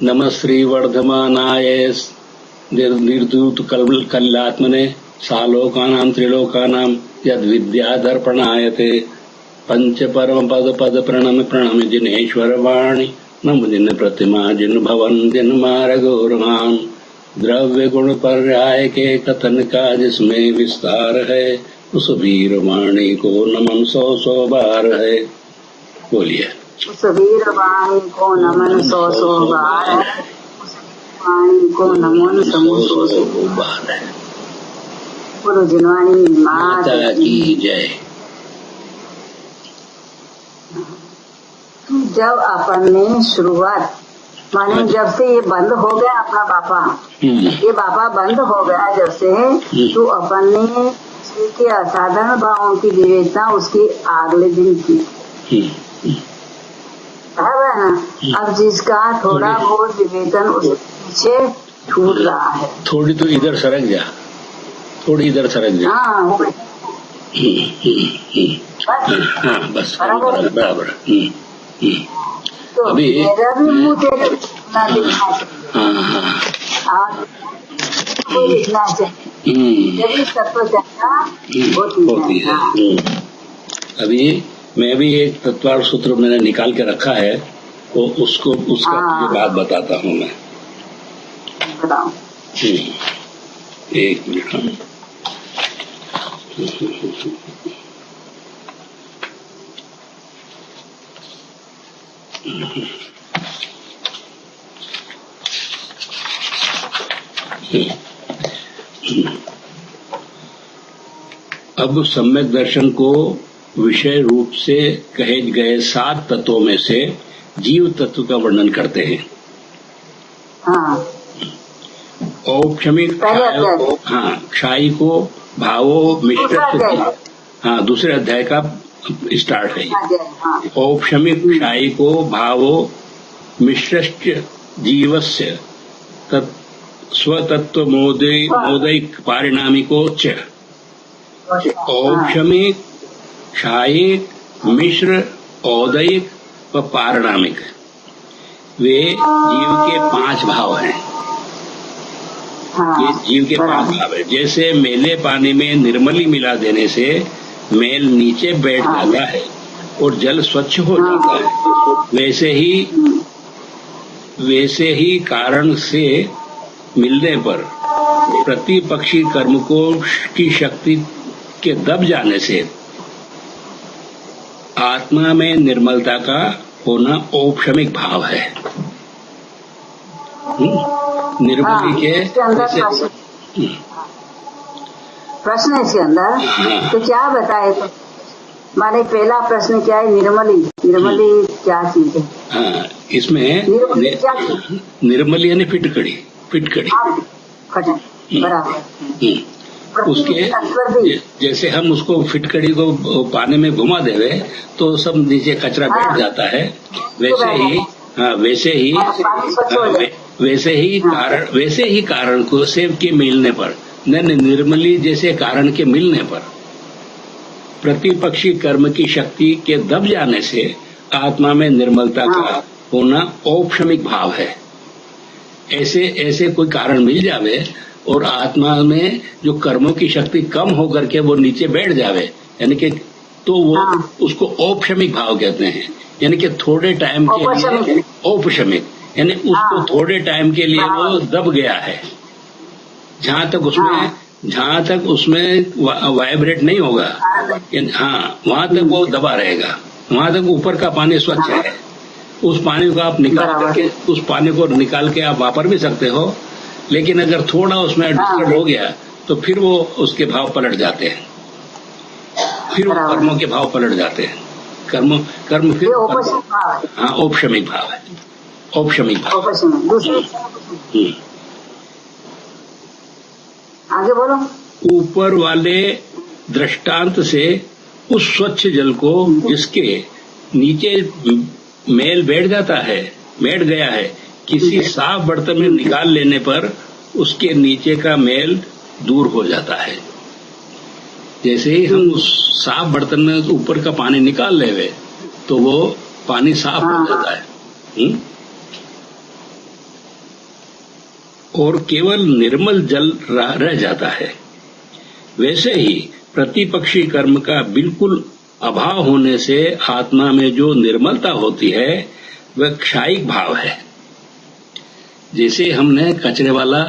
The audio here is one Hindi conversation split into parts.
नमः श्रीवर्धमानाय निर्धूत कल्यात्मने सालोकानां त्रिलोकानां यद्विद्यादर्पणायते पंच परम पद प्रणम जिनेश्वर वाणी नम जिन प्रतिमा जिन भवन जिन मार्गोरमान द्रव्य गुण पर्याय के कथन का जिसमें विस्तार है उस वीर वाणी को नमन सौ बार है। बोलिए। उस वीर वाणी को नमन सौ बार है, उस वाणी को नमन सौ बार है। गुरु जिनवाणी माता की जय। जब अपन ने शुरुआत माने जब से ये बंद हो गया अपना बापा, ये बापा बंद हो गया जब से, तो अपन ने के असाधारण भावों की विवेचना उसकी अगले दिन की है ना। अब जिसका थोड़ा बहुत विवेचन उसके पीछे छूट रहा है, थोड़ी तो इधर सरक जा, थोड़ी इधर सरक जा। हाँ बस बराबर। तो अभी मेरा भी मुँह तेरे ना दिखा लिखना चाहिए, जब तत्व चर्चा होती है। अभी मैं भी एक तत्वार सूत्र मैंने निकाल के रखा है, वो उसका बात बताता हूँ मैं। बताओ। एक मिनट। अब सम्यक दर्शन को विषय रूप से कहे गए 7 तत्वों में से जीव तत्व का वर्णन करते हैं। औपशमिक क्षायी को भावो मिश्र, दूसरे अध्याय का स्टार्ट है। औपशमिक क्षायी को भावो मिश्रश्च जीवस्य स्वतत्व मोदैक पारिणामिको च। औपशमिक, क्षायिक, मिश्र, औदयिक व पारिणामिक वे जीव के 5 भाव हैं। ये जीव के 5 भाव है। जैसे मेले पानी में निर्मली मिला देने से मेल नीचे बैठ जाता है और जल स्वच्छ हो जाता है, वैसे ही कारण से मिलने पर प्रतिपक्षी कर्म को की शक्ति के दब जाने से आत्मा में निर्मलता का होना औपशमिक भाव है। निर्मली के प्रश्न इसके अंदर तो क्या बताए थे? माने पहला प्रश्न क्या है? निर्मली क्या चीज है? इसमें निर्मली यानी फिटकड़ी बराबर। उसके जैसे हम उसको फिटकड़ी को पानी में घुमा देवे तो सब नीचे कचरा बैठ जाता है, वैसे ही कारण को सेव के मिलने पर निर्मली जैसे कारण के मिलने पर प्रतिपक्षी कर्म की शक्ति के दब जाने से आत्मा में निर्मलता का होना औपशमिक भाव है। ऐसे कोई कारण मिल जावे और आत्मा में जो कर्मों की शक्ति कम होकर के वो नीचे बैठ जावे, यानी कि तो वो उसको औपशमिक भाव कहते हैं। यानी कि थोड़े टाइम के लिए औपशमिक, यानी उसको थोड़े टाइम के लिए वो दब गया है। जहाँ तक उसमें वाइब्रेट नहीं होगा, वहाँ तक वो दबा रहेगा। वहाँ तक ऊपर का पानी स्वच्छ है, उस पानी को आप निकाल के आप वापर भी सकते हो। लेकिन अगर थोड़ा उसमें डिस्टर्ब हो गया तो फिर वो उसके भाव पलट जाते हैं, फिर वो कर्मों के भाव पलट जाते हैं। कर्म फिर औपशमिक भाव है। औपशमिक भाव। आगे बोलो। ऊपर वाले दृष्टांत से उस स्वच्छ जल को जिसके नीचे मेल बैठ गया है, किसी साफ बर्तन में निकाल लेने पर उसके नीचे का मेल दूर हो जाता है। जैसे ही हम उस साफ बर्तन में ऊपर का पानी निकाल लेवे तो वो पानी साफ हो जाता है। और केवल निर्मल जल रह जाता है। वैसे ही प्रतिपक्षी कर्म का बिल्कुल अभाव होने से आत्मा में जो निर्मलता होती है वह क्षायिक भाव है। जैसे हमने कचरे वाला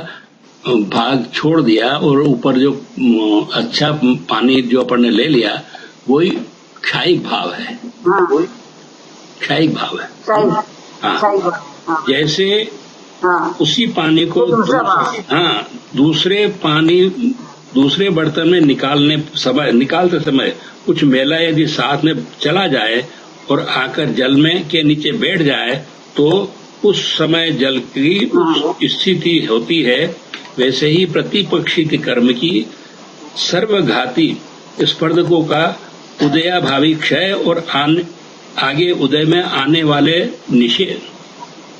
भाग छोड़ दिया और ऊपर जो अच्छा पानी जो अपन ने ले लिया वही क्षायिक भाव है। क्षायिक भाव है। हाँ, जैसे उसी पानी को दूसरे बर्तन में निकालते समय कुछ मैला यदि साथ में चला जाए और आकर जल में के नीचे बैठ जाए तो उस समय जल की स्थिति होती है। वैसे ही प्रतिपक्षी के कर्म की सर्वघाती स्पर्धकों का उदयाभावी क्षय और आगे उदय में आने वाले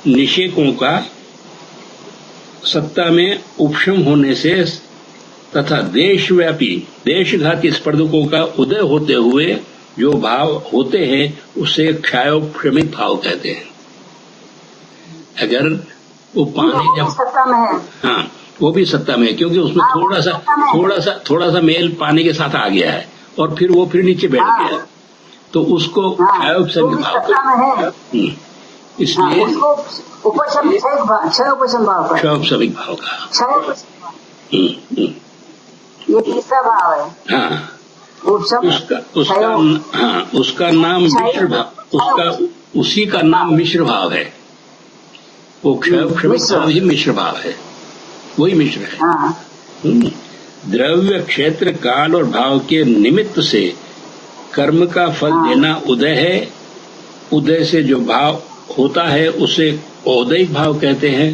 निषेकों का सत्ता में उपशम होने से तथा देशघाती स्पर्धकों का उदय होते हुए जो भाव होते हैं उसे क्षयोपशमिक भाव कहते हैं। अगर वो पानी जब सत्ता में है, हाँ वो भी सत्ता में है क्योंकि उसमें थोड़ा सा मेल पानी के साथ आ गया है और फिर वो नीचे बैठ गया है तो उसको क्षयोपशमिक भाव कहते हैं। इसलिए क्षयोपशमिक भाव का ये तीसरा भाव है। हाँ उसका नाम मिश्र भाव, उसी का नाम मिश्र भाव है। वो क्षयोपशमिक भाव ही मिश्र भाव है, वही मिश्र है। द्रव्य क्षेत्र काल और भाव के निमित्त से कर्म का फल देना उदय है। उदय से जो भाव होता है उसे औदैहिक भाव कहते हैं।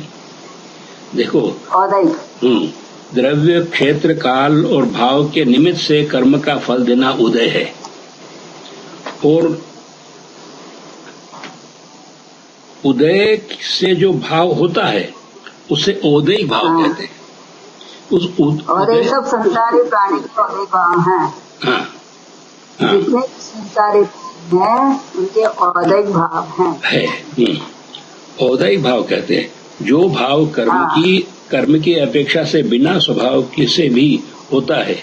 देखो द्रव्य क्षेत्र काल और भाव के निमित्त से कर्म का फल देना उदय है और उदय से जो भाव होता है उसे औदैहिक भाव कहते हैं। और ये सब संसारी प्राणी के औदैहिक भाव हैं। जितने संसारी हैं उनके औदैहिक भाव हैं। औदैहिक भाव कहते हैं जो भाव कर्म की अपेक्षा से बिना स्वभाव के से भी होता है।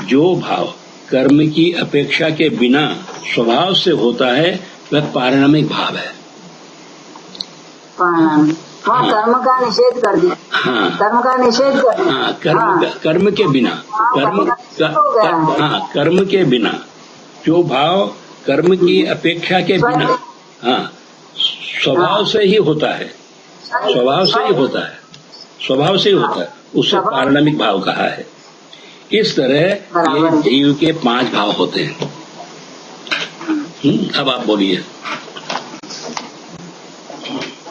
जो भाव कर्म की अपेक्षा के बिना स्वभाव से होता है वह पारिणामिक भाव है। कर्म का निषेध कर दिया। कर्म का निषेध कर दिया। कर्म के बिना कर्म के बिना जो भाव कर्म की अपेक्षा के बिना स्वभाव से ही होता है। स्वभाव से ही होता है उससे पारिणामिक भाव कहा है। इस तरह ये जीव के 5 भाव होते हैं। अब आप बोलिए।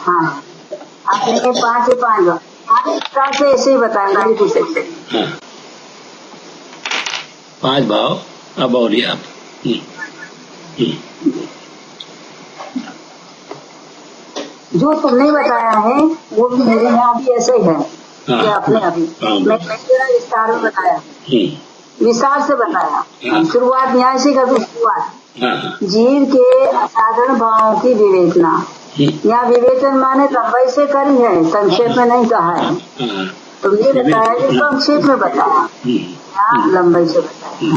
हाँ, आपने 5 से ऐसे ही बताएंगे। हाँ 5 भाव। अब बोलिए आप। जो तुमने बताया है वो भी मेरे यहाँ भी ऐसे ही है। अपने अभी मैं विस्तार में बताया, विस्तार से बताया। शुरुआत न्याय से कर दूं। शुरुआत जीव के असाधारण भावों की विवेचना। यहाँ विवेचन माने लंबाई से करी है, संक्षेप में नहीं कहा है। तुमने बताया कि संक्षेप में बताया, यहाँ लंबाई से बताया।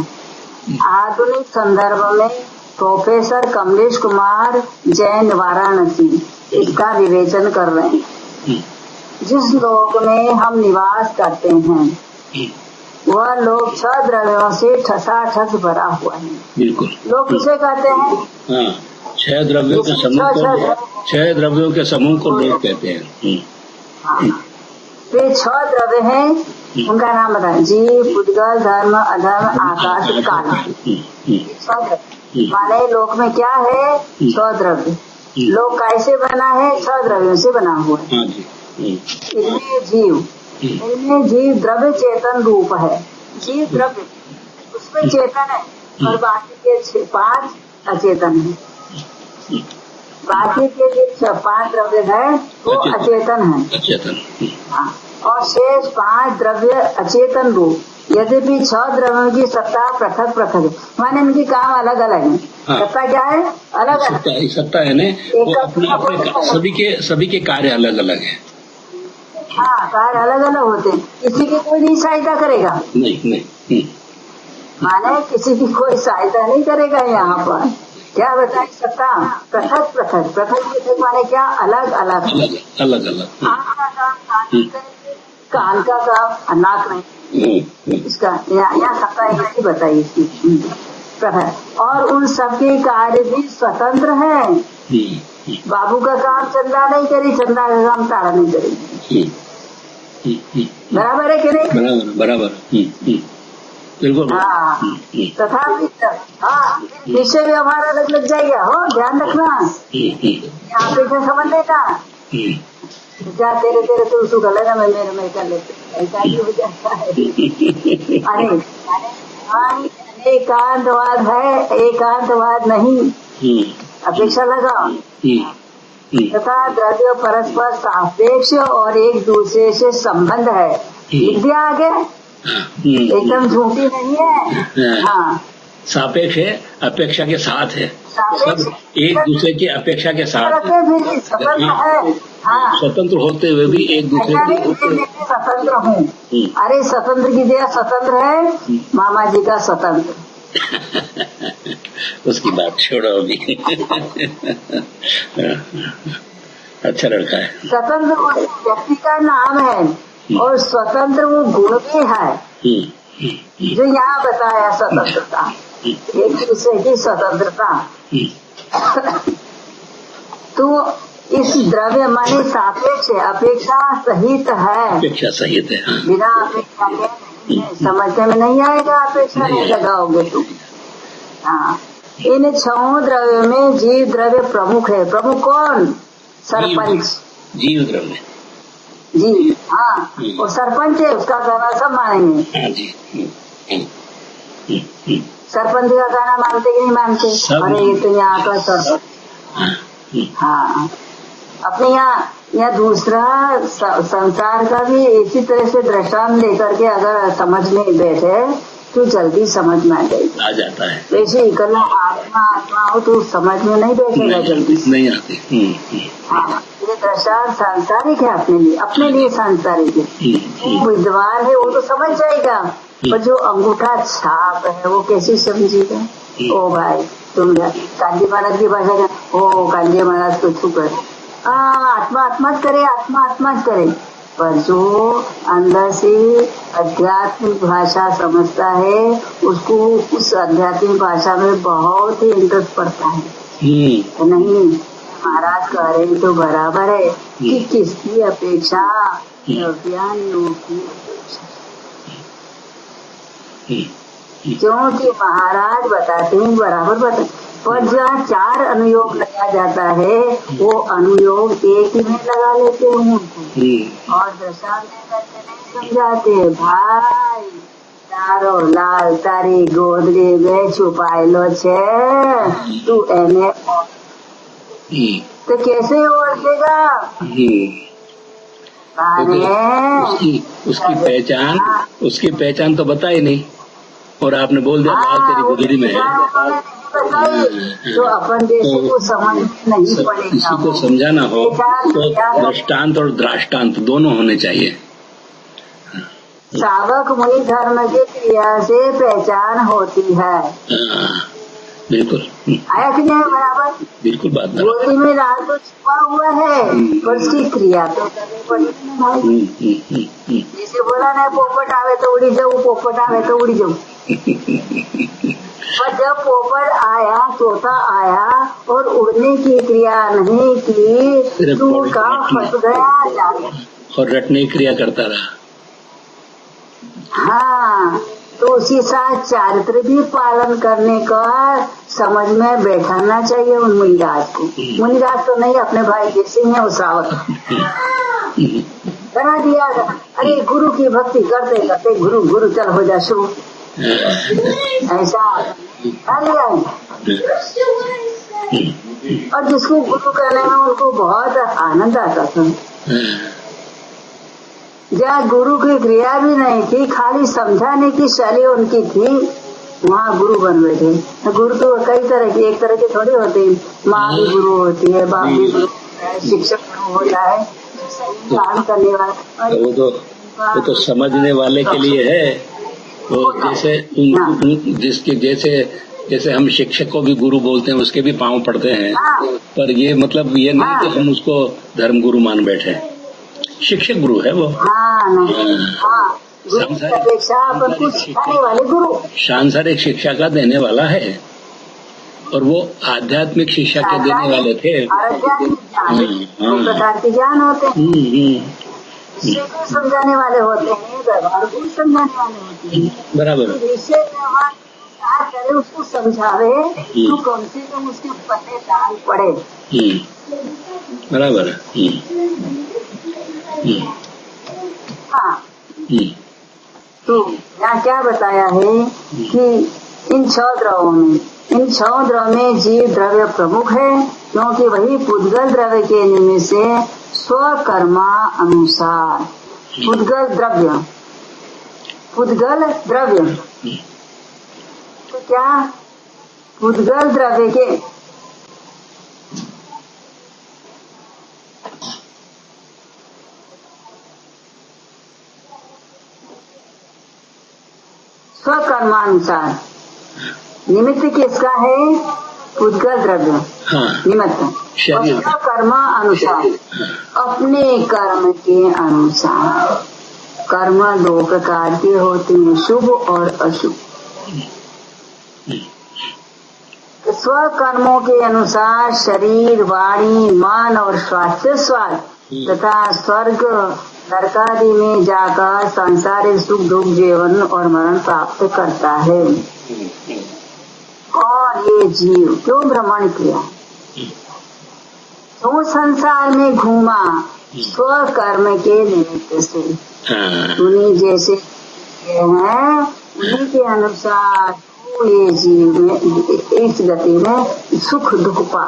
आधुनिक संदर्भ में प्रोफेसर कमलेश कुमार जैन वाराणसी इसका विवेचन कर रहे हैं। जिस लोक में हम निवास करते हैं वह लोग 6 द्रव्यों से ठसाठस भरा हुआ है। बिल्कुल। लोग किसे कहते हैं? 6 द्रव्यों के समूह को लोग कहते हैं। ये 6 द्रव्य हैं, उनका नाम बताएं। जीव, पुद्गल, धर्म, अधर्म, आकाश, काल। माने लोक में क्या है? 6 द्रव्य। लोक कैसे बना है? 6 द्रव्यों से बना हुआ है। इनमें जीव द्रव्य चेतन रूप है। जीव द्रव्य उसमें चेतन है और बाकी के 5 अचेतन है। बाकी के जो 5 द्रव्य है वो अचेतन है। और शेष 5 द्रव्य अचेतन रूप। यद्यपि 6 द्रव्यों की सत्ता पृथक है, माने इनकी काम अलग अलग है। सत्ता क्या है? अलग अलग सत्ता है ना, वो अपने सभी के कार्य अलग अलग है। हाँ, कार्य अलग अलग होते हैं, किसी की कोई नहीं सहायता करेगा, नहीं। माने किसी की कोई सहायता नहीं करेगा यहाँ पर। क्या बताए सत्ता, पृथक माने क्या, अलग अलग आँख का काम कान का काम, नाक नहीं, इसका यहाँ सत्ता इसी बताई इसकी पृथक। और उन सबके कार्य भी स्वतंत्र है। बाबू का काम चंदा नहीं करी, चंदा का काम तारा नहीं करेगी। बराबर है कि नहीं? बराबर। बिल्कुल। हाँ, तथा विषय व्यवहार अलग लग जाएगा, हो ध्यान रखना। यहाँ पे क्या समझ लेगा, जा तेरे तू कर लेना, मैं मेरे कर लेते, ऐसा ही हो जाता है। अरे एकांतवाद है, एकांतवाद नहीं, अपेक्षा लगाओ। तथा द्रव्य परस्पर सापेक्ष और एक दूसरे से संबंध है। लिख दिया आगे, एकदम झूठी नहीं है। हाँ, सापेक्ष है, अपेक्षा के साथ है, सब एक दूसरे की अपेक्षा के साथ है। हाँ, स्वतंत्र होते हुए भी एक दूसरे की स्वतंत्र हूँ। अरे स्वतंत्र की जगह स्वतंत्र है मामा जी का स्वतंत्र। उसकी बात छोड़ो अभी। अच्छा लड़का है। स्वतंत्र व्यक्ति का नाम है और स्वतंत्र वो गुण भी है जो यहाँ बताया, स्वतंत्रता, एक दूसरे की स्वतंत्रता। तो इस द्रव्य माने सापेक्ष है, अपेक्षा सहित है, अपेक्षा सहित है। बिना अपेक्षा के समझने में नहीं आएगा, अपेक्षा नहीं लगाओगे तुम। हाँ, इन 6 द्रव्य में जीव द्रव्य प्रमुख है। प्रमुख कौन? सरपंच। जीव द्रव्य जी, हाँ, वो सरपंच है, उसका गाना सब मानेंगे। सरपंच का गाना मानते कि नहीं मानते? अरे ये तो यहाँ का सरपंच। हाँ, अपने यहाँ दूसरा संसार का भी इसी तरह से दृष्टांत लेकर के अगर समझ में बैठे तो जल्दी समझ में आ जाता है। वैसे इकल्ला आत्मा हो तो समझ में नहीं बैठेगा, जल्दी नहीं आती। हाँ, ये दृष्टांत सांसारिक है, अपने लिए सांसारिक है। विद्वान है वो तो समझ जाएगा, पर जो अंगूठा छाप है वो कैसे समझेगा? ओ भाई तुम कांजी महाराज की भाषा का, ओ कांजी महाराज को छू कर आत्मा करे, पर जो अंदर से आध्यात्मिक भाषा समझता है उसको उस आध्यात्मिक भाषा में बहुत ही इंटरेस्ट पड़ता है। तो नहीं, महाराज कह रहे तो बराबर है कि किसकी अपेक्षा, ज्ञानियों की अपेक्षा, क्योंकि महाराज बताते हैं बराबर बताते, पर जहाँ 4 अनुयोग लगा जाता है वो अनुयोग एक ही में लगा लेते हैं उनको, और दृष्टांत करके नहीं समझाते। भाई तारो लाल तारी गोद में छुपाएलो छे, तू एने तो कैसे ओढ़ेगा? उसकी पहचान तो बताई नहीं, और आपने बोल दिया लाल तेरी गोदड़ी में है। तो अपन जैसे को समझ नहीं पड़ेगा। किसी को समझाना हो तो दृष्टांत और दृष्टांत दोनों होने चाहिए। सावक मुनि धर्म की क्रिया से पहचान होती है। बिल्कुल आया कि नहीं? बराबर, बिल्कुल बात। गोदी में लाल तो छुपा हुआ है, पर उसकी क्रिया तो करनी पड़ेगी भाई। जैसे बोला ना, पोपट आवे तो उड़ी जाऊ, पोपट आवे तो उड़ी जाऊ। पर जब पोपट आया, तोता आया और उड़ने की क्रिया नहीं की, तू कहाँ फंस गया जाके, और रटने की क्रिया करता रहा। हाँ, तो उसी साथ चारित्र भी पालन करने का समझ में बैठाना चाहिए उन मुनिराज को। मुनिराज तो नहीं, अपने भाई जैसे ही है वो श्रावक बना दिया। अरे गुरु की भक्ति करते करते गुरु चल हो जा शुरू, ऐसा लिया। और जिसको गुरु कहने में उनको बहुत आनंद आता था। जहाँ गुरु की क्रिया भी नहीं थी, खाली समझाने की शैली उनकी थी, वहाँ गुरु बन बैठे। गुरु तो कई तरह की, एक तरह के थोड़ी होते हैं। माँ भी गुरु होती है, बाप भी गुरु होता है, शिक्षक गुरु होता है, इंसान करने वाला। वो तो समझने वाले के लिए है। वो जैसे जिसके जैसे हम शिक्षक को भी गुरु बोलते हैं, उसके भी पांव पड़ते हैं, पर ये मतलब ये नहीं कि हम उसको धर्म गुरु मान बैठे। शिक्षक गुरु है वो। सांसारिक शिक्षा का देने वाला है, और वो आध्यात्मिक शिक्षा के देने वाले थे। प्रकार के ज्ञान होते हैं, समझाने वाले होते हैं, व्यवहार को समझाने वाले होते हैं। बराबर। विषय व्यवहार क्या करे उसको समझावे, तो कम से कम उसके पन्ने दान पड़े। बराबर। हाँ। तो यहाँ क्या बताया है कि इन 6 द्रवों में जीव द्रव्य प्रमुख है, क्योंकि वही पुद्गल द्रव्य के निमित्त से स्वकर्मा अनुसार पुद्गल द्रव्य तो क्या पुद्गल द्रव्य के स्वकर्मानुसार निमित्त किसका है? पुद्गल द्रव्य। निमित्त कर्म अनुसार, अपने कर्म के अनुसार। कर्म 2 प्रकार के होते हैं, शुभ और अशुभ। स्वकर्मों के अनुसार शरीर, वाणी, मन और स्वास्थ्य तथा स्वर्ग नरकादि में जाकर सांसारिक सुख दुख, जीवन और मरण प्राप्त करता है। और ये जीव क्यों भ्रमण किया? तो संसार में घूमा स्वकर्म के निमित्त से। उन्हीं जैसे हैं उन्हीं के अनुसार ये जीव में इस गति में सुख दुख पा।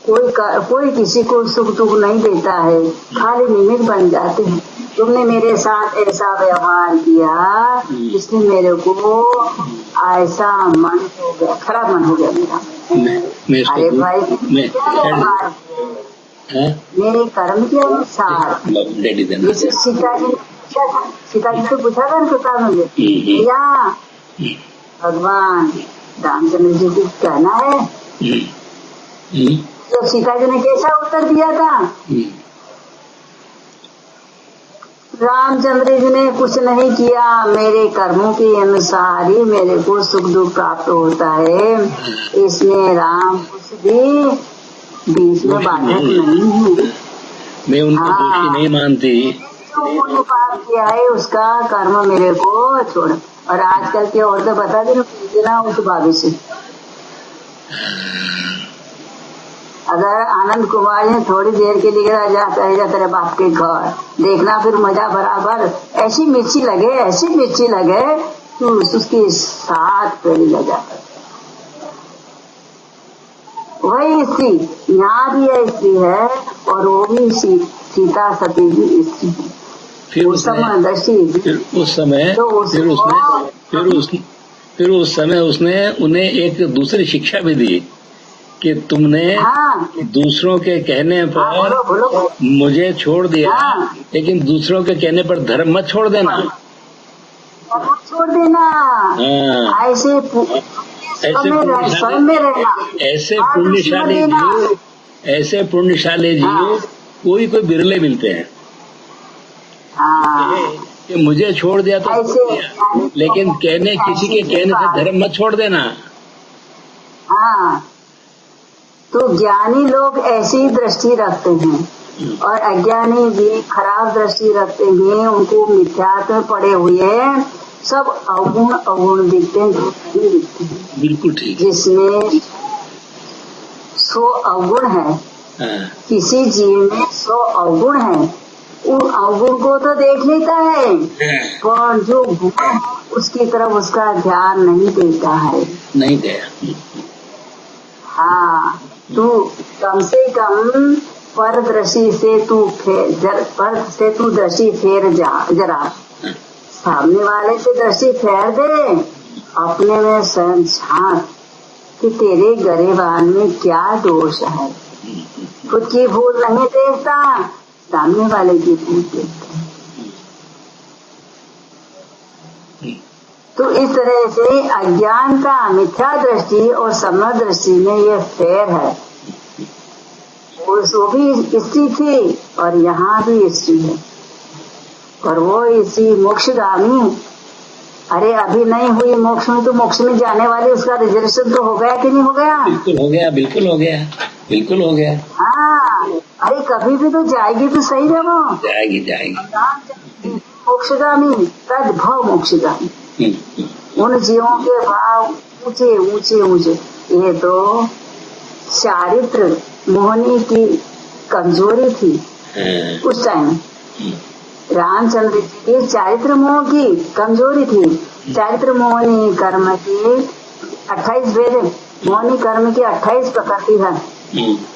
कोई किसी को सुख दुख नहीं देता है, खाली निमित्त बन जाते हैं। तुमने मेरे साथ ऐसा व्यवहार किया, इसलिए मेरे को ऐसा मन हो गया, खराब मन हो गया मेरा। अरे भाई मेरे कर्म के अनुसार। जैसे सीता जी से पूछा था किताब में, या भगवान रामचंद्र जी को कहना है, तो सीता जी ने कैसा उत्तर दिया था? रामचंद्र जी ने कुछ नहीं किया, मेरे कर्मों के अनुसार ही मेरे को सुख दुख प्राप्त होता है, इसमें राम कुछ भी बीच में बाधक नहीं है। मैं उनको दोषी नहीं मानती। जो पाप किया है उसका कर्म मेरे को छोड़। और आजकल की औरतें बता दी ना उस भाभी से, अगर आनंद कुमार ने थोड़ी देर के लिए जा तेरे बाप के घर देखना, फिर मजा बराबर ऐसी मिर्ची लगे तो उसके साथ पेड़ी लगा। वही स्त्री यहाँ भी स्त्री है, और वो भी सीता सती की स्त्री है। फिर उस समय उसने उन्हें एक दूसरी शिक्षा भी दी कि तुमने दूसरों के कहने पर मुझे छोड़ दिया, लेकिन दूसरों के कहने पर धर्म मत छोड़ देना। ऐसे पुण्यशाली जीव कोई बिरले मिलते हैं कि मुझे छोड़ दिया तो छोड़ दिया, लेकिन किसी के कहने से धर्म मत छोड़ देना। तो ज्ञानी लोग ऐसी दृष्टि रखते हैं, और अज्ञानी भी खराब दृष्टि रखते हैं। उनको मिथ्यात्व में पड़े हुए सब अवगुण दिखते हैं। बिल्कुल ठीक। जिसमें 100 अवगुण है, किसी जीव में 100 अवगुण है, उन अवगुण को तो देख लेता है, पर जो गुण उसकी तरफ उसका ध्यान नहीं देता है। नहीं गया। हाँ, तू कम से कम परदृष्टि से तू दृष्टि फेर जरा, सामने वाले से दृष्टि फेर दे, अपने में स्वयं झांक कि तेरे गरेबान में क्या दोष है। खुद की भूल नहीं देखता, सामने वाले की भूल देखता। तो इस तरह से अज्ञानता, मिथ्या दृष्टि और सम्यक दृष्टि में ये फेर है। वो भी स्त्री थी और यहाँ भी स्त्री है, और वो स्त्री मोक्षगामी। अरे अभी नहीं हुई मोक्ष में, तो मोक्ष में जाने वाले उसका रिजर्वेशन तो हो गया कि नहीं हो गया? बिल्कुल हो गया, बिल्कुल हो गया, बिल्कुल हो गया। हाँ, अरे कभी भी तो जाएगी तो सही है वो, जाएगी जाएगी। मोक्षगामी, तद भाव मोक्षगामी। उन जीवों के भाव ऊंचे ऊंचे ऊंचे। ये तो चारित्र मोहनी की कमजोरी थी उस टाइम। रामचंद्र जी की चारित्र मोह की कमजोरी थी। चारित्र मोहनी कर्म की 28 वेद, मोहनी कर्म की 28 प्रकृति है।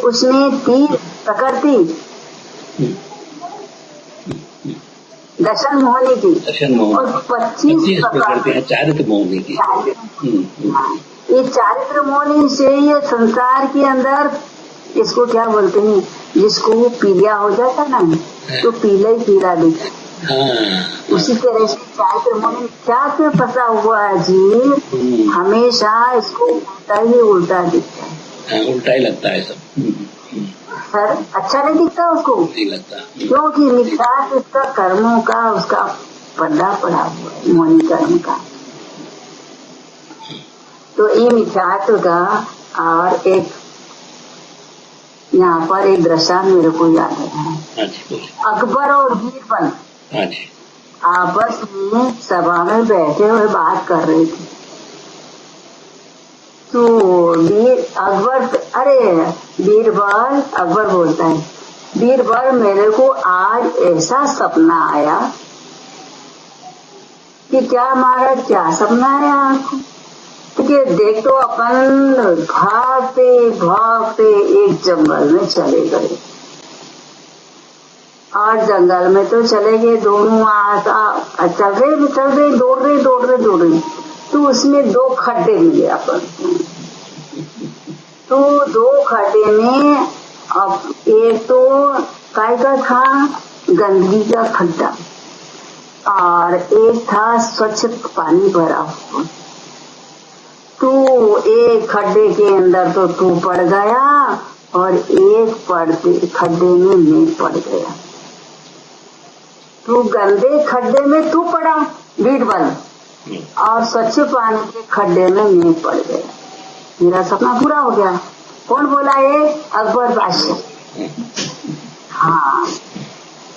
उसमें 3 प्रकृति दर्शन मोहनी की, और 25 प्रकृति चारित्र मोहनी की। ये चारित्र मोहनी से ये संसार के अंदर, इसको क्या बोलते हैं, जिसको पीलिया हो जाता ना, तो पीला ही पीला दिखता। उसी तरह से चारित्र मोहनी क्या से फंसा हुआ है जी, हमेशा इसको उल्टा ही उल्टा दिखता है। उल्टा ही लगता है सब। सर अच्छा नहीं दिखता उसको, नहीं लगता, क्योंकि मिथ्या उसका कर्मों का उसका पर्दा पड़ा हुआ है, मोहनी कर्म का। तो ये मिथ्यात्व का। और एक यहाँ पर एक दृष्टांत मेरे को याद है। अकबर और बीरबल आपस में सभा में बैठे हुए बात कर रहे थे। तो बीरबल, अकबर बोलता है, बीरबल मेरे को आज ऐसा सपना आया कि क्या महाराज, क्या सपना आया आपको? कि देख तो अपन भागते भागते एक जंगल में चले गए, और जंगल में तो चले गए दोनों, चल रहे दौड़ रहे, तो उसमें 2 खड्डे मिले अपन। तो 2 खड्डे में अब एक तो काय का था, गंदगी का खड्डा, और एक था स्वच्छ पानी भरा हुआ। तो एक खड्डे के अंदर तो तू पड़ गया, और एक खड्डे में मैं पड़ गया। तू गंदे खड्डे में तू पड़ा बीरबल, और स्वच्छ पानी के खड्डे में मैं पड़ गया। मेरा सपना पूरा हो गया। कौन बोला ये? अकबर बादशाह। हाँ,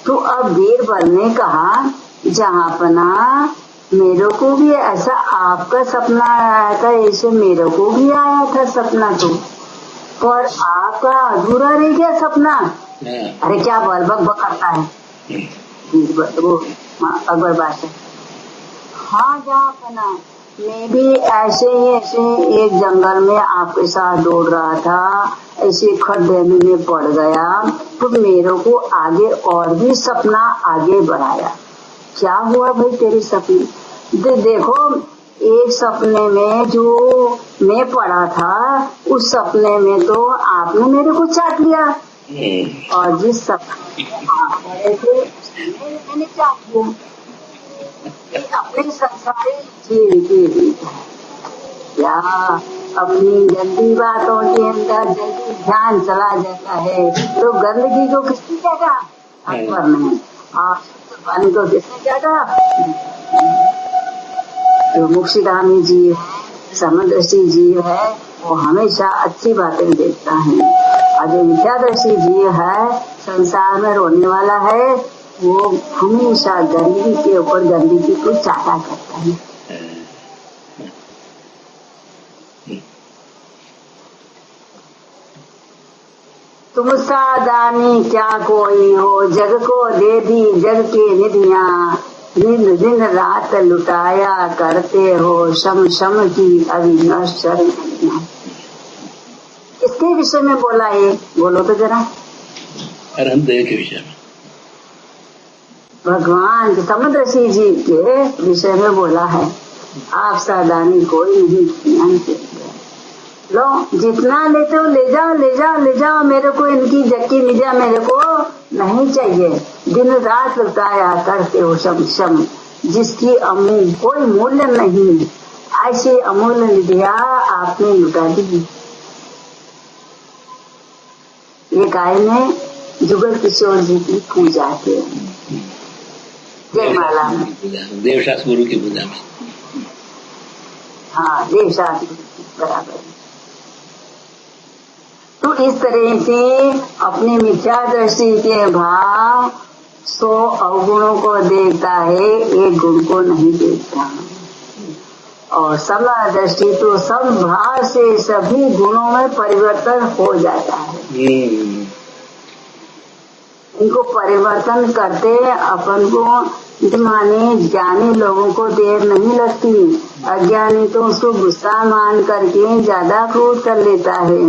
तो अब बीरबल ने कहा, जहाँ पना मेरे को भी ऐसा आपका सपना आया था, ऐसे मेरे को भी आया था सपना, तो पर आपका अधूरा रह गया सपना। अरे क्या बक करता है वो अकबर बादशाह। हाँ जहाँ पना, मैं भी ऐसे एक जंगल में आपके साथ दौड़ रहा था, ऐसे खड्डे में मैं पड़ गया, तो मेरे को आगे और भी सपना आगे बढ़ाया। क्या हुआ भाई तेरी सपने? देखो, एक सपने में जो मैं पड़ा था, उस सपने में तो आपने मेरे को चाट लिया, और जिस सपने आप पड़े थे मैंने चाट लिया। अपने संसारी जीव क्या अपनी गंदी बातों के अंदर जल्दी ध्यान चला जाता है, तो गंदगी को किसने जागा? अकबर नहीं। पानी को किसने जागा? जो मोक्षगामी जीव है, समदर्शी जीव है, वो हमेशा अच्छी बातें देखता है, और जो मिथ्यादर्शी जीव है, संसार में रोने वाला है, वो हमेशा गंदगी के ऊपर गंदगी को चाटा करता है। तुम सा दानी क्या कोई हो, जग को दे दी जग के निधियां, दिन दिन रात लुटाया करते हो, शम शम की अविनश्वर। इसके विषय में बोला है, बोलो तो जरा। अरहंदेव के विषय में, भगवान समदर्शी जी के विषय में बोला है। आप सादानी कोई नहीं, लो जितना लेते हो ले जाओ ले जाओ ले जाओ, मेरे को इनकी जक्की मिर्जा मेरे को नहीं चाहिए। दिन रात लुटाया करते हो शम शम, जिसकी कोई मूल्य नहीं, ऐसी अमूल्य निधिया आपने लुटा दी। ये गाय में जुगल किशोर जी की पूजा के जयमाला में, देवशास गुरु की पूजा में। हाँ देवशास बराबर। तो इस तरह से अपने मिथ्या दृष्टि के भाव 100 अवगुणों को देखता है, एक गुण को नहीं देखता। और सम दृष्टि तो सब भाव से सभी गुणों में परिवर्तन हो जाता है। इनको परिवर्तन करते अपन को, माने ज्ञानी लोगों को देर नहीं लगती, अज्ञानी तो उसको गुस्सा मान करके ज्यादा क्रोध कर लेता है।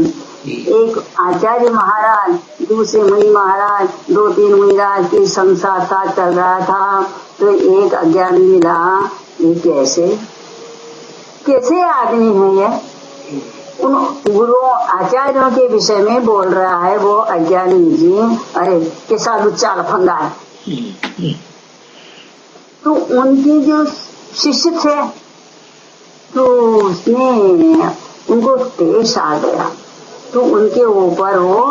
एक आचार्य महाराज, दूसरे मुनि महाराज, 2-3 मुनि राज के संसार साथ चल रहा था, तो एक अज्ञानी मिला। ये कैसे आदमी है ये? उन गुरु आचार्यों के विषय में बोल रहा है वो अज्ञानी जी, अरे कैसा लुच्चा लफंगा है। तो उनके जो शिष्य थे तो उसने उनको तेज आ गया, तो उनके ऊपर वो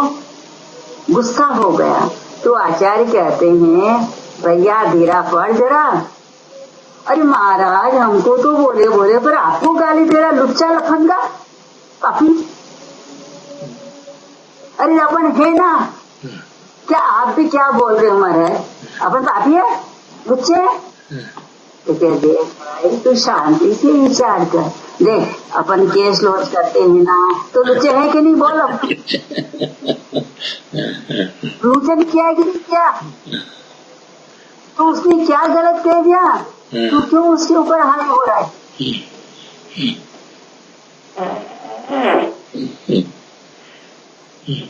गुस्सा हो गया। तो आचार्य कहते हैं भैया धीरा पड़ जरा। अरे महाराज हमको तो बोले बोले पर आपको गाली दे रहा, लुच्चा लफंगा पापी। अरे अपन है ना, क्या आप भी क्या बोल रहे हो महाराज, अपन पापी है लुच्चे? तो कहते भाई तू शांति से विचार कर, देख अपन केस लॉन्च करते हैं ना, तो लुच्चे है कि नहीं बोलो। लुच्चे ने किया कि नहीं किया? तो उसने क्या गलत कह दिया? तो क्यों उसके ऊपर हाथ हो रहा है?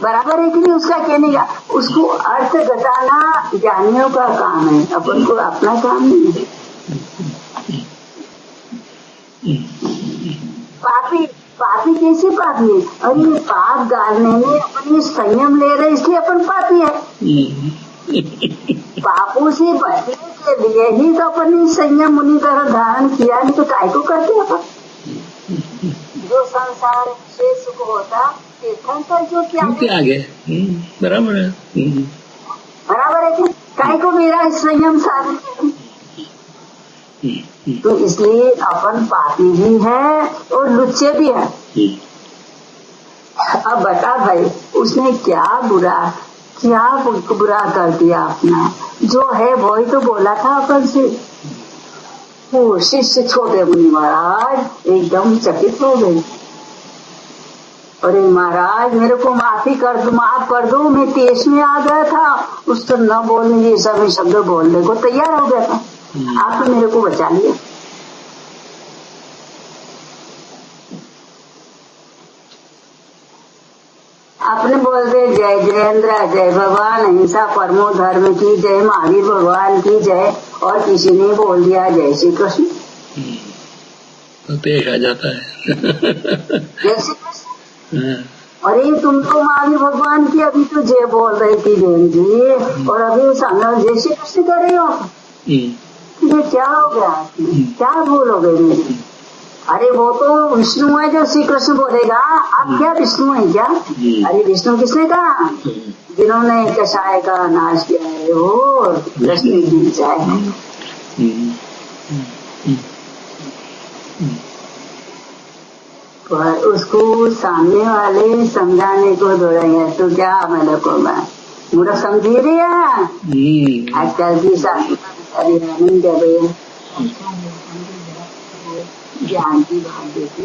बराबर है कि नहीं उसका कहने का? उसको अर्थ घटाना ज्ञानियों का काम है, अपन को अपना काम नहीं है। पापी पापी कैसे पापी है? अरे पाप डालने में अपनी संयम ले रहे इसलिए अपन पापी है। पापों से बचने के लिए ही तो अपन ने संयम मुनि तरह धारण किया, नहीं तो काय को करते अपन। जो संसार से सुख होता तीर्थंकर जो क्या गए, बराबर है। बराबर है कि काय को मेरा संयम साधन। तो इसलिए अपन पापी भी है और लुच्चे भी है। अब बता भाई उसने क्या बुरा कर दिया अपना? जो है वही तो बोला था अपन से। वो शिष्य छोटे मुनि महाराज एकदम चकित हो गए। अरे महाराज मेरे को माफ कर दो, मैं तेज में आ गया था, उस तो न बोलने सभी शब्द बोलने को तैयार हो गया था, आप तो मेरे को बचा लिया। अपने बोलते जय जयेंद्र, जय भगवान, अहिंसा परमो धर्म की जय, महावीर भगवान की जय, और किसी ने बोल दिया जय श्री कृष्ण, तो पेश आ जाता है। जय श्री कृष्ण। अरे तुम तो महावीर भगवान की अभी तो जय बोल रही थी जैन जी, और अभी सामने जय श्री कृष्ण कर रही हो। ये क्या हो गया? क्या भूल हो गई मेरी? अरे वो तो विष्णु है जो श्री कृष्ण बोलेगा, आप क्या विष्णु है क्या? अरे विष्णु किसने कहा? जिन्होंने कषाय का नाश किया है वो कृष्ण की जाए। पर उसको सामने वाले समझाने को दौड़ेंगे तो क्या मेरे को मूर्ख समझी रही है आजकल की ज्ञान की बात देखी,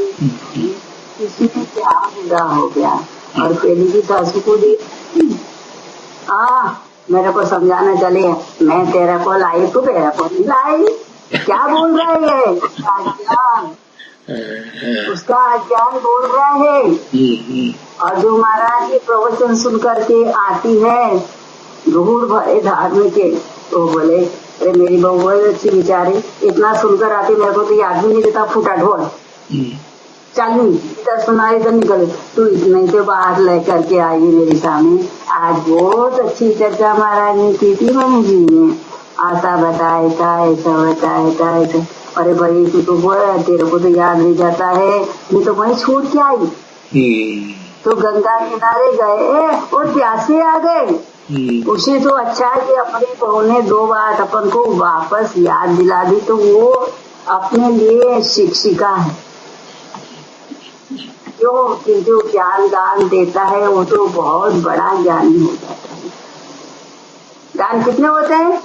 इसमें क्या बुरा हो गया? और पहली की सासू को दी मेरे को समझाना चले, मैं तेरे को लाई तू तेरे को नहीं लाई, क्या बोल रहा है? उसका अज्ञान बोल रहा है। और जो महाराज के प्रवचन सुन करके आती है रूढ़ भरे धार्मिक के, तो बोले अरे मेरी बहू बहुत अच्छी विचारी, इतना सुनकर आती, मेरे को तो याद भी नहीं देता फूटा ढोल। चल इधर सुना, इधर निकल, तू इतने से बाहर लेकर के आई मेरे सामने। आज बहुत अच्छी चर्चा महाराज ने की थी मम्मी जी ने, ऐसा बताया था, ऐसा बताया था, ऐसा। अरे भाई तू तो बोला, तेरे को तो याद नहीं जाता है, मैं तो वहीं छूट के आई। तो गंगा किनारे गए और प्यासे आ गए। उसे तो अच्छा है कि अपनी बहू ने 2 बार अपन को वापस याद दिला दी, तो वो अपने लिए शिक्षिका है। जो ज्ञान दान देता है वो तो बहुत बड़ा ज्ञानी हो जाता है। दान कितने होते हैं?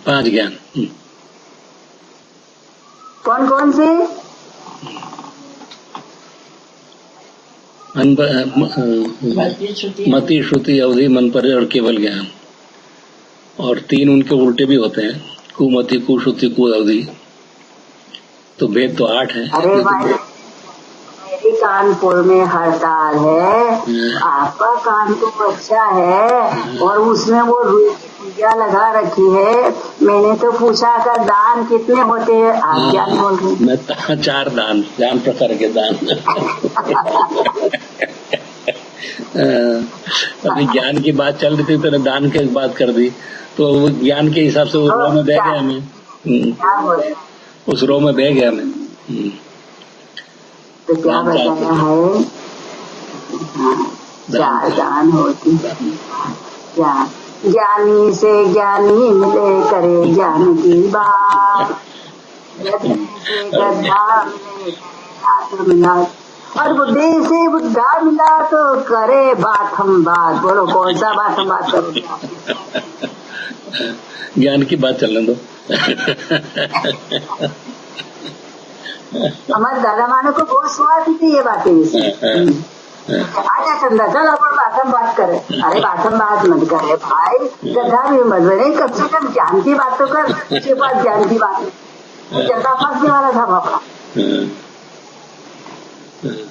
5 ज्ञान। कौन कौन से? मति, श्रुति, अवधि, मन पर और केवल ज्ञान। और 3 उनके उल्टे भी होते हैं, कुमति, कुश्रुति, कुअवधि। तो भेद तो 8 है। अरे भाई मेरी कानपुर में हड़ताल है, आपका कान तो अच्छा है और उसमें वो रुई की पूजा लगा रखी है। मैंने तो पूछा कर दान कितने होते हैं, आप क्या बोल रहे? मैं 4 दान, ज्ञान प्रकार के दान। अभी ज्ञान की बात चल रही थी तो दान की बात कर दी, तो वो ज्ञान के हिसाब से उस रो में बह गया मैं। उस रो में बह गया मैं। तो क्या बताया है? 4 दान होती है। ज्ञानी से ज्ञानी मिले करे ज्ञान की बात, गड्ढा मिला और बुद्धि से बुद्धा मिला तो करे बात हम बात। बोलो कौन सा बात हम बात करें? ज्ञान की बात चलने दो। हमारे दादा माने को बहुत स्वाद थी ये बातें। आजा चंदा चल अपन बात करे। अरे बात मत करे भाई, गधा भी मत बने, कम से कम ज्ञान की बात तो कर। उसके पास ज्ञान की बात जल्दा फंसने वाला था बाबा।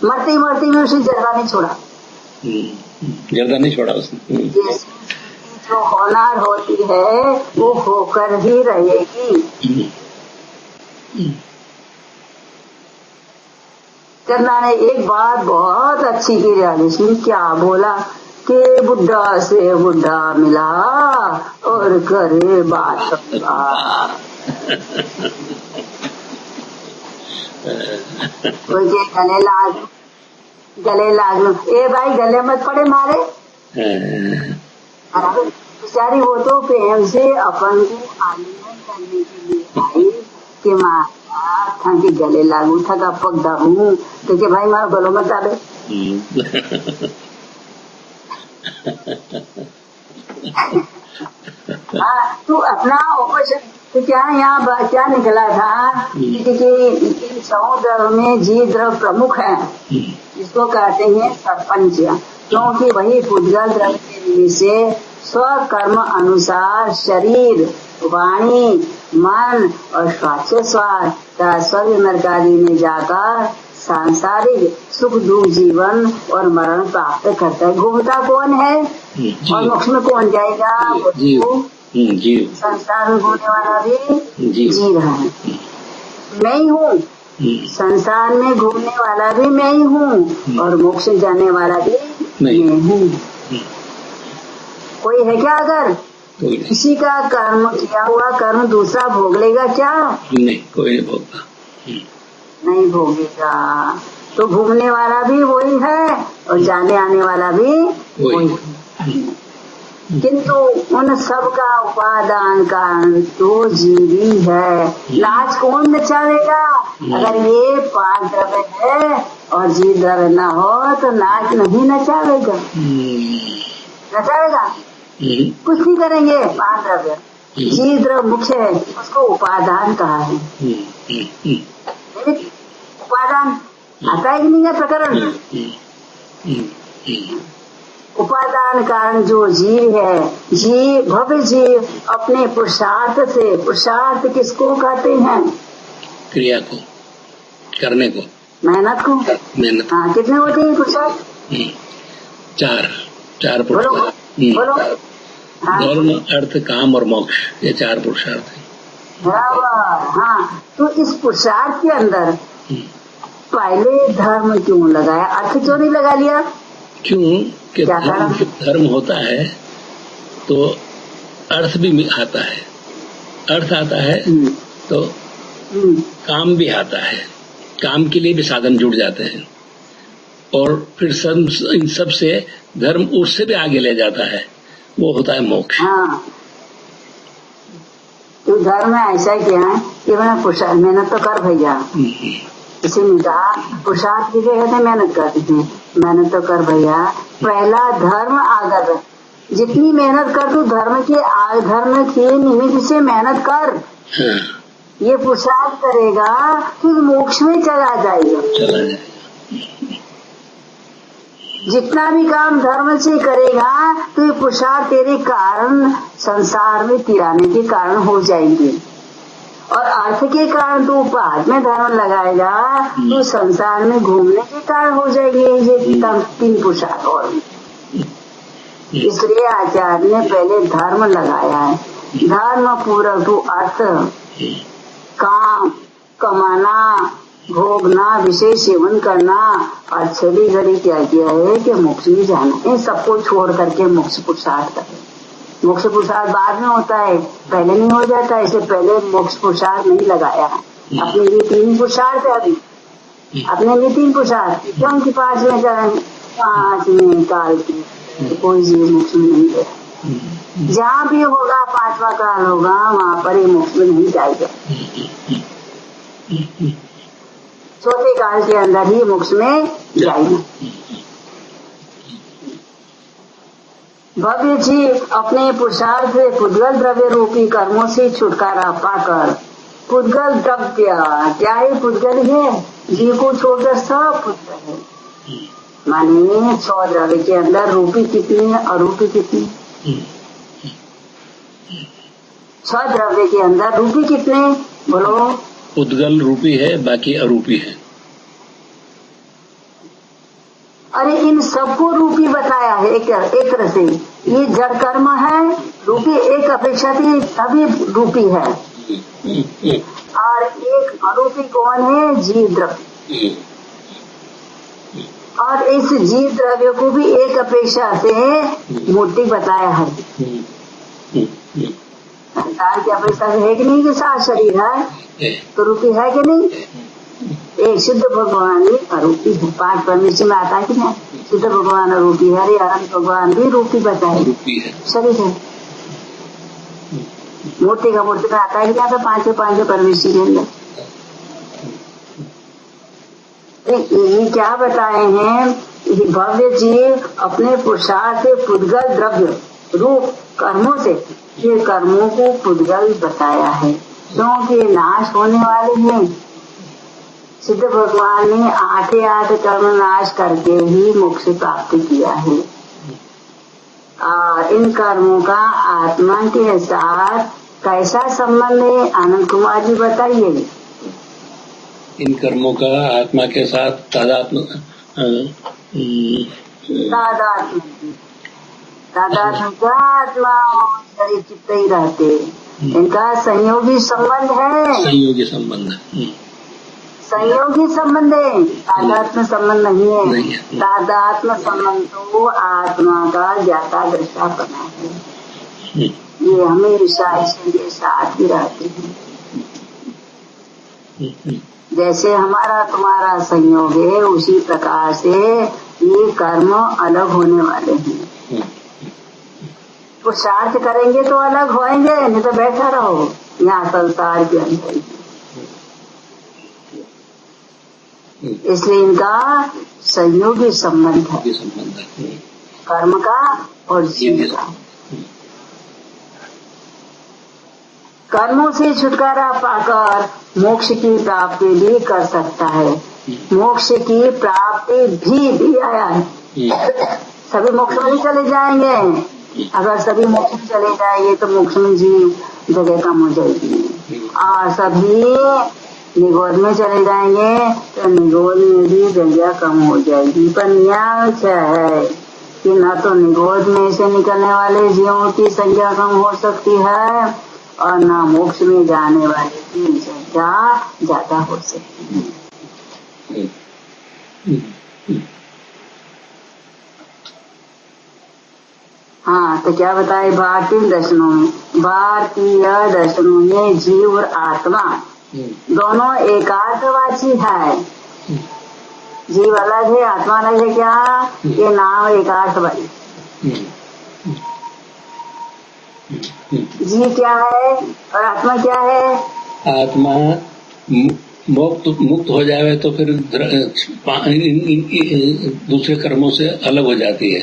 मरती में उसे जर्दा नहीं छोड़ा। जर्दा नहीं छोड़ा उसने। जो होनार होती है वो होकर ही रहेगी। चंदा ने एक बात बहुत अच्छी की राजेश्वरी, क्या बोला कि बुढ़ा से बुढ़ा मिला और करे बात। कोई गले लाग लो, ए भाई गले मत पड़े मारे। बेचारी वो तो प्रेम से अपन को आलिंगन करने के लिए आई कि माँ था कि गले लागू था का पग दाऊ, तो कि भाई मारो गलो मत डाले। तू अपना ऑपरेशन तो क्या यहाँ क्या निकला था कि समुद्र में जी द्रव प्रमुख है, जिसको कहते हैं सरपंच, क्योंकि वही पुद्गल द्रव के से स्वकर्म अनुसार शरीर, वाणी, मन और स्वास्थ्य स्वर्ग नरकादि में जाकर सांसारिक सुख दुख जीवन और मरण प्राप्त करता है। घूमता कौन है और मोक्ष में कौन जाएगा? जीव। संसार में घूमने वाला भी जीव है। मैं ही हूँ, संसार में घूमने वाला भी मैं ही हूँ और मोक्ष जाने वाला भी मैं हूँ। कोई है क्या? अगर किसी का कर्म किया हुआ कर्म दूसरा भोग लेगा क्या? नहीं, कोई नहीं भोगता। नहीं भोगेगा। तो घूमने वाला भी वही है और जाने आने वाला भी वही है। किंतु उन सब का उपादान कारण तो जीवी है। नाच कौन नचावेगा? अगर ये 5 द्रव्य है और जीव द्रव्य न हो तो नाच नहीं नचावेगा। नचावेगा? कुछ नहीं करेंगे। 5 द्रव्य, जीव द्रव्य मुख्य है, उसको उपादान कहा है। उपादान आता है कि नहीं है? प्रकरण उपादान कारण जो जीव है, जीव भव्य जीव अपने पुरुषार्थ से, पुरुषार्थ किसको कहते हैं? क्रिया को, करने को, मेहनत को। मेहनत। हाँ, कितने होते हैं पुरुषार्थ? 4 पुरुषार्थ। बोलो। धर्म, अर्थ, काम और मोक्ष, ये 4 पुरुषार्थ हैं। बराबर। हाँ, तो इस पुरुषार्थ के अंदर पहले धर्म क्यों लगाया, अर्थ क्यों नहीं लगा लिया? क्यों कि धर्म होता है तो अर्थ भी आता है, अर्थ आता है तो काम भी आता है, काम के लिए भी साधन जुड़ जाते हैं और फिर इन सब से धर्म उससे भी आगे ले जाता है, वो होता है मोक्ष। हाँ, तो धर्म में ऐसा क्या है कि मैंने पुरुषार्थ मेहनत तो कर भैया, किसी ने कहा पुरुषार्थ की कहते मेहनत करते हैं, मेहनत तो कर भैया, पहला धर्म आगे रख, जितनी मेहनत कर तू धर्म के निमित्त से मेहनत कर, ये पुरुषार्थ करेगा तो मोक्ष में चला जाएगा। जितना भी काम धर्म से करेगा तो ये पुरुषार्थ तेरे कारण संसार में तिराने के कारण हो जाएंगे, और अर्थ के कारण तो बाद में धर्म लगाएगा तो संसार में घूमने के कारण हो जाएंगे ये 3 पुरुषार्थ। और इसलिए आचार्य ने पहले धर्म लगाया है। धर्म पूरा तो अर्थ, काम, कमाना, भोगना, विशेष सेवन करना, और छली घड़ी क्या किया है कि मोक्ष में जाना, इन सबको छोड़ करके मोक्ष पुरुषार्थ करे। मोक्ष पुरुषार्थ बाद में होता है, पहले नहीं हो जाता, इससे पहले मोक्ष पुरुषार्थ नहीं लगाया है। अपने लिए 3 पुरुषार्थ है, अभी अपने लिए 3 पुरुषार्थ, क्योंकि 5 में करें, 5 में काल की तो कोई जीव मोक्ष में नहीं गया। जहाँ भी होगा 5वां काल होगा, वहाँ पर ये मोक्ष में नहीं जाएगा। चौथे काल के अंदर ही मोक्ष में जाएगा। भव्य जीव अपने पुरुषार्थ से पुद्गल द्रव्य रूपी कर्मों से छुटकारा पाकर, पुद्गल द्रव्य क्या है? पुद्गल है, जीव को छोड़कर सब पुद्गल है। माने 100 द्रव्य के अंदर रूपी कितनी है, अरूपी कितनी? 6 द्रव्य के अंदर रूपी कितने बोलो? पुद्गल रूपी है, बाकी अरूपी है। अरे इन सबको रूपी बताया है एक तरह से। ये जड़ कर्म है, रूपी एक अपेक्षा थी तभी रूपी है, और एक अरूपी कौन है? जीव द्रव्य। और इस जीव द्रव्य को भी एक अपेक्षा से मूर्ति बताया है। संसार की अपेक्षा से है कि नहीं कि 7 शरीर है तो रूपी है कि नहीं? एक शुद्ध भगवान भी अरूपी है। 5 परमेश्वर में आता है कि नहीं? शुद्ध भगवान अरूपी है, अरे अनंत भगवान भी रूपी बताए शरीर है। मूर्ति का मूर्ति में आता है कि नहीं आता? 5 परमेश्वर के अंदर ये क्या बताए हैं? भव्य जीव अपने पुरुषार्थ से पुद्गल द्रव्य रूप कर्मों से ये कर्मों को पुद्गल बताया है, क्योंकि नाश होने वाले हैं। सिद्ध भगवान ने 8 कर्म नाश करके ही मोक्ष प्राप्त किया है। इन कर्मों का आत्मा के साथ कैसा संबंध है? आनंद कुमार जी बताइए। इन कर्मों का आत्मा के साथ तादात्म्य आत्मा शरीर चित्त ही रहते, इनका संयोगी संबंध है। संयोगी संबंध है, तादात्म्य संबंध नहीं है। तादात्म्य संबंध तो आत्मा का ज्ञाता दृष्टा बना है, ये हमेशा इसके साथ ही रहते हैं। जैसे हमारा तुम्हारा संयोग है, उसी प्रकार से ये कर्म अलग होने वाले हैं। पुरुषार्थ करेंगे तो अलग होएंगे, नहीं तो बैठा रहो यहाँ संसार के अंदर। इसलिए इनका संयोगी संबंध है, कर्म का और जीव का। कर्मों से छुटकारा पाकर मोक्ष की प्राप्ति भी कर सकता है। मोक्ष की प्राप्ति भी आया है। सभी मोक्ष में चले जाएंगे। अगर सभी मोक्ष में चले जाएंगे तो मोक्ष में जीव जगह कम हो जाएगी, और सभी निगोद में चले जाएंगे तो निगोद में भी जगह कम हो जाएगी। पर न्याय है कि न तो निगोद में से निकलने वाले जीवों की संख्या कम हो सकती है, और न मोक्ष में जाने वाले की श्रद्धा ज्यादा हो सकती है। हाँ, तो क्या बताए भारतीय दर्शनों में जीव और आत्मा दोनों एकार्थवाची है। जीव अलग है, आत्मा अलग है। क्या ये नाम एकार्थवाची। जीव क्या है और आत्मा क्या है? आत्मा मुक्त हो जाए तो फिर दूसरे कर्मों से अलग हो जाती है,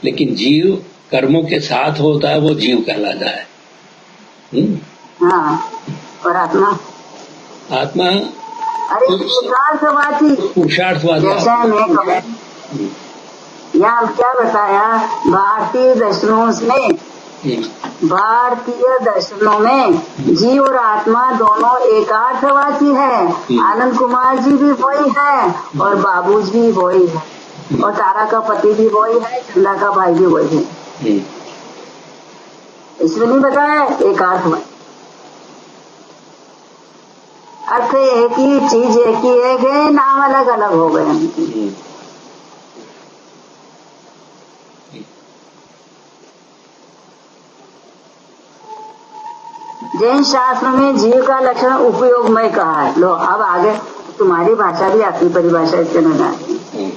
लेकिन जीव कर्मों के साथ होता है, वो जीव कहलाता है। हाँ, और आत्मा अरे पुरुषार्थवादी। जैसे मैं यहाँ क्या बताया भारतीय दर्शनों में जीव और आत्मा दोनों एकार्थवाची है। आनंद कुमार जी भी वही है और बाबूजी भी वही है और तारा का पति भी वही है, चंदा का भाई भी वही है। इसमें नहीं बताया एकार्थवाची। अर्थ एक ही चीज, एक ही एक है, नाम अलग अलग हो गए। जैन शास्त्र में जीव का लक्षण उपयोगमय कहा है। लो अब आगे तुम्हारी भाषा भी आपकी परिभाषा इसके अनुसार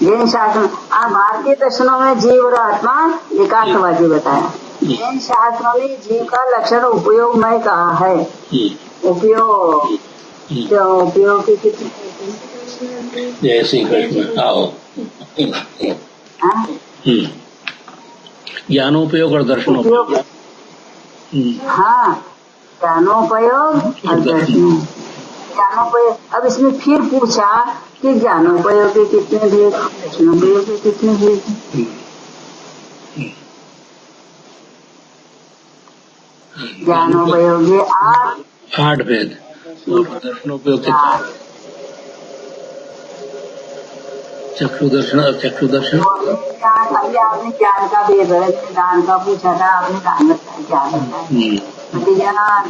जैन शास्त्र में। भारतीय दर्शनों में जीव और आत्मा एकार्थवादी बताया। जैन शास्त्रों में जीव का लक्षण उपयोगमय कहा है। उपयोग की कितनी? जय श्री कृष्ण। आओ। ज्ञानोपयोग और दर्शनोपयोग। हाँ, ज्ञानोपयोग और दर्शनोपयोग। ज्ञानोपयोग। अब इसमें फिर पूछा कि ज्ञानोपयोग के कितने भेद, दर्शनोपयोग के कितने भेद? ज्ञानोपयोग के 8 भेद और दर्शनोपयोग के 4। चक्षुदर्शन। अभी आपने ज्ञान का भेद है, दान का पूछा था, आपने दान ज्ञान ज्ञान अवज्ञान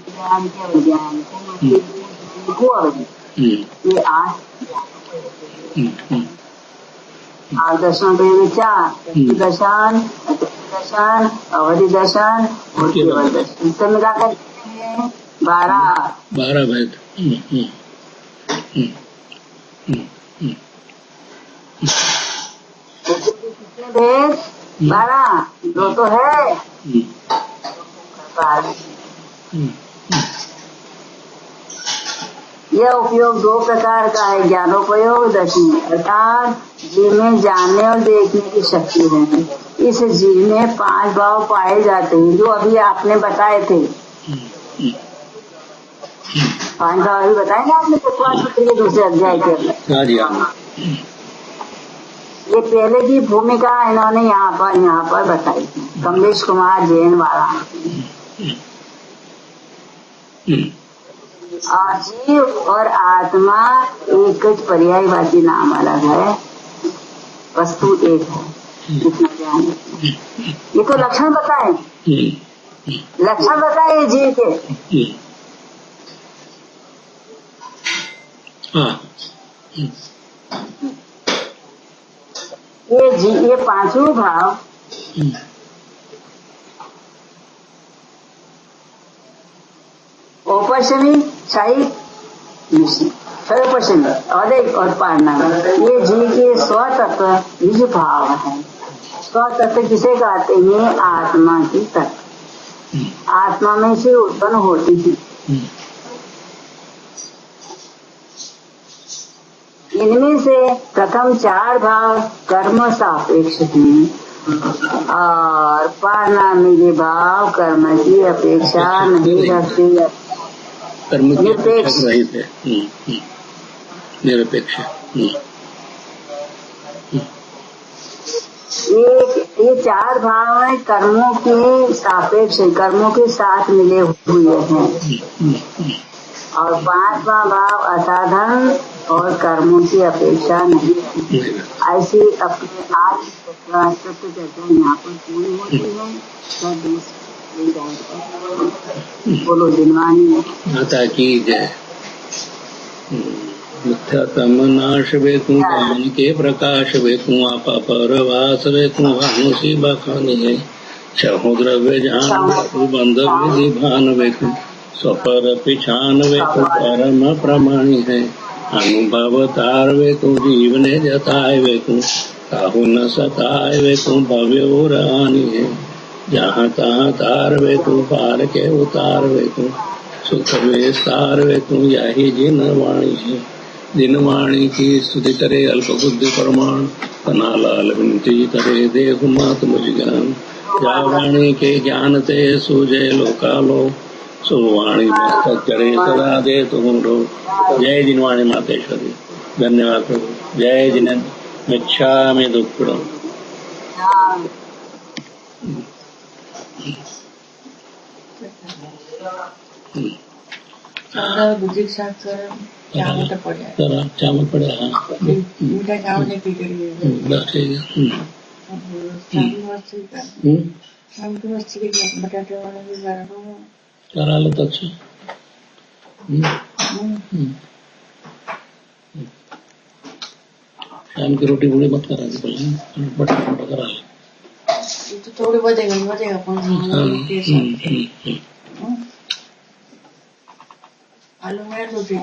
ज्ञान के अवज्ञान ये 8 और दर्शनोपयोग 4। दर्शन, अवधि दर्शन और केवल दर्शन, सब मिलाकर 12 भेद। कितने भेद? 12। 2 तो है। यह उपयोग 2 प्रकार का है, ज्ञानोपयोग, दर्शन। अर्थात जीव में जानने और देखने की शक्ति है। इस जीव में 5 भाव पाए जाते हैं, जो अभी आपने बताए थे। 5 भाव अभी बताए ना आपने सूत्र के दूसरे अध्याय के। ये पहले की भूमिका इन्होंने यहाँ पर बताई थी, कमलेश कुमार जैन वाला। जीव और आत्मा एक पर्यायवाची नाम अलग है, वस्तु एक है। कितना ध्यान। ये तो लक्षण बताए, लक्षण बताए जीव के। ये 5 भाव औपशमी, क्षयिक, सर्वपशमी, अदैक और पारणा, ये जीव के स्वतत्व निज भाव है। स्वतत्व किसे कहते हैं? आत्मा की तत्व, आत्मा में से उत्पन्न होती है। इनमें से प्रथम 4 भाव कर्म सापेक्ष हैं और परिणामी भाव कर्म की अपेक्षा नहीं रखते, निरपेक्ष रहित है। निरपेक्ष। ये 4 भाव है कर्मों के सापेक्ष, कर्मों के साथ मिले हुए हैं। और 5वां भाव असाधन और कर्मों की अपेक्षा नहीं। ऐसी अपने आज चर्चा यहाँ पर पूरी होती है। बोलो दिनवानी माता की जय। मिथ्यातम नाश वेकूं ज्ञान के प्रकाश वेकूं आपा परवास वेकूं भानुसी बखानी है समुद्रव्य जान बंध विधि भान वेकूं स्वपर पिछान वेकूं परम प्रमाणी है अनुभव तार वेकूं जीवने जताए वेकूं काहू न सताए वेकूं भव्य और आनी है जहाँ तहाँ तार वेकूं पार के उतार वेकूं सुख विस्तार वेकूं यही जिन वाणी है दिन वाणी की स्तुति करे अल्प बुद्धि प्रमाण तना लाल विनती करे देहु मात मुझ ज्ञान जा वाणी के ज्ञान ते सूझे लोकालो सो वाणी मस्तक करे सदा दे तुम रो। जय जिनवाणी मातेश्वरी। धन्यवाद प्रभु। जय जिनेन्द्र मिच्छामि दुक्कडम। गुजरी शास्त्र चावल तो पड़ा है। चावल पड़ा है। मीठा चावल नहीं पीते बस ठीक है। शाम की मस्ती के बटाटे वाले भी करा लो तो अच्छा। शाम की रोटी पूरी मत करा दी बटाटा करा लो तो थोड़ी बचेगा आलू में रोटी